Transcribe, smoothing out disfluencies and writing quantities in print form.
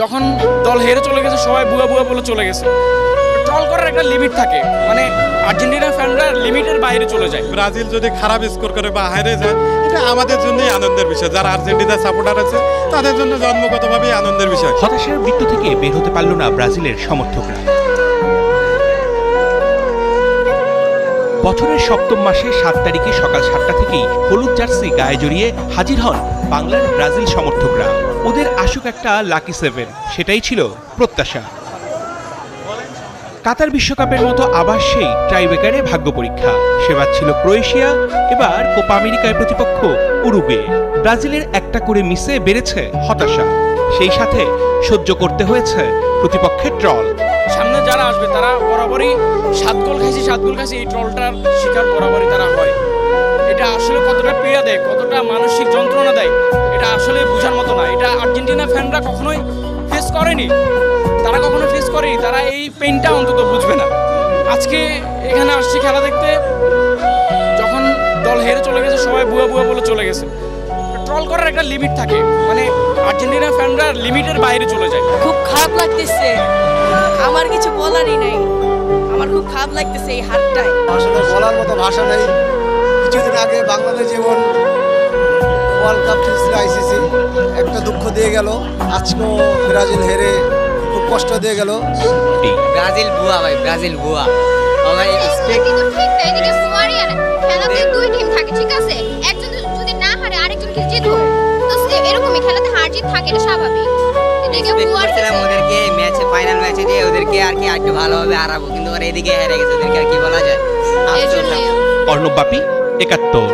যখন দল হেরে চলে গেছে সবাই বুয়া বুয়া বলে চলে গেছে। ট্রল করার একটা লিমিট থাকে, মানে আর্জেন্টিনা ফ্যানরা লিমিটের বাইরে চলে যায়। ব্রাজিল যদি খারাপ স্কোর করে বা হারে যায়, এটা আমাদের জন্যই আনন্দের বিষয়। যারা আর্জেন্টিনা সাপোর্টার আছে তাদের জন্য জন্মগতভাবেই আনন্দের বিষয়। হতাশার বৃত্ত থেকে বের হতে পারল না ব্রাজিলের সমর্থকরা। বছরের সপ্তম মাসে 7 তারিখে সকাল 7টা থেকেই হলুদ জার্সি গায়ে জড়িয়ে হাজির হন বাংলার ব্রাজিল সমর্থকরা। ওদের আসুক একটা লাকি 7, সেটাই ছিল প্রত্যাশা। কাতার বিশ্বকাপের মতো আবার সেই টাইব্রেকারে ভাগ্য পরীক্ষা। সেবার ছিল ক্রোয়েশিয়া, এবার কোপা আমেরিকার প্রতিপক্ষ উরুগুয়ে। ব্রাজিলের একটা করে মিসে বেড়েছে হতাশা, সেই সাথে সহ্য করতে হয়েছে প্রতিপক্ষের ট্রল। সামনে যারা আসবে তারা বরাবরই 7 গোল খাইছি, এই ট্রলটার শিকার বরাবরই তারা হয়। এটা আসলে কতটা পীড়া দেয়, কতটা মানসিক যন্ত্রণা দেয়, এটা আসলে বোঝার মতো না। এটা আর্জেন্টিনা ফ্যানরা কখনোই ফেস করেনি, তারা এই পেইনটা অন্তত বুঝবে না। আজকে এখানে আসছি খেলা দেখতে, যখন দল হেরে চলে গেছে সবাই বুয়া বুয়া বলে চলে গেছে। ট্রল করার একটা লিমিট থাকে, মানে আর্জেন্টিনা ফ্যানরা লিমিটের বাইরে চলে যায়। খুব খারাপ লাগতেছে, আমার কিছু বলারই নাই। আমার খুব খারাপ লাগতেছে এই হারটায়। আসলে বলার মতো ভাষা নেই। কিছুদিন আগে বাংলাদেশ যেমন ওয়ার্ল্ড কাপ খেলছিল আইসিসি, একটা দুঃখ দিয়ে গেল। আজকেও ব্রাজিল হেরে খুব কষ্ট দিয়ে গেল। ব্রাজিল বুয়া ভাই, ব্রাজিল বুয়া। ভাই কিন্তু ঠিক না, এদিকে ফুয়ারি আর খেলাতে দুই টিম থাকে, ঠিক আছে? একজন যদি না হারে আরেকজন কি জিতবে, তো এরকমই খেলাতে হার জিত থাকে, এটা স্বাভাবিক। এদিকে ফুয়ারি ওদেরকে ম্যাচে, ফাইনাল ম্যাচে যে ওদেরকে আর কি একটু ভালোভাবে হারাবো, কিন্তু ওরা এদিকে হেরে গেছে, ওদেরকে আর কি বলা যায়। এর জন্য অর্ণব বাপি, ৭১।